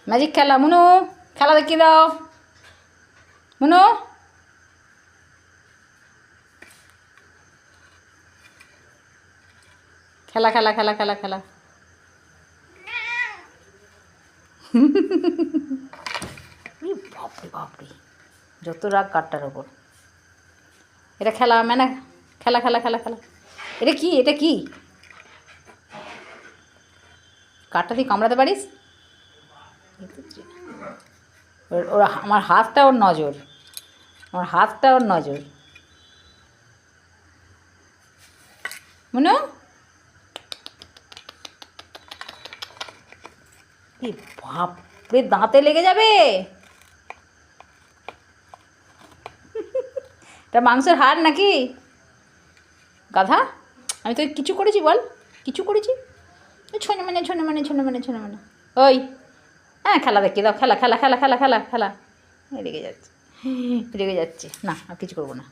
Magic খেলা। মুনু খেলা দেখিয়ে দাও। মুনু খেলা খেলা খেলা খেলা খেলা। বাপরে বাপরে, যত রাগ কাঠটার ওপর। এটা খেলা মানে খেলা খেলা খেলা খেলা। এটা কি, এটা কি? কাঠটা তুই কামড়াতে পারিস? ওর আমার হাতটা ওর নজর, আমার হাতটা ওর নজর। মুনু কি বাপরে, দাঁতে লেগে যাবে। এটা মাংসের হাড় নাকি গাধা? আমি তোকে কিছু করেছি বল? কিছু করেছি? ছোনে মানে ছোনে মানে ছোনে মানে ছোনে মানে। ওই হ্যাঁ, খেলা দেখিয়ে দাও। খেলা খেলা খেলা খেলা খেলা খেলা। রেগে যাচ্ছে, রেগে যাচ্ছে। না আর কিছু করবো না।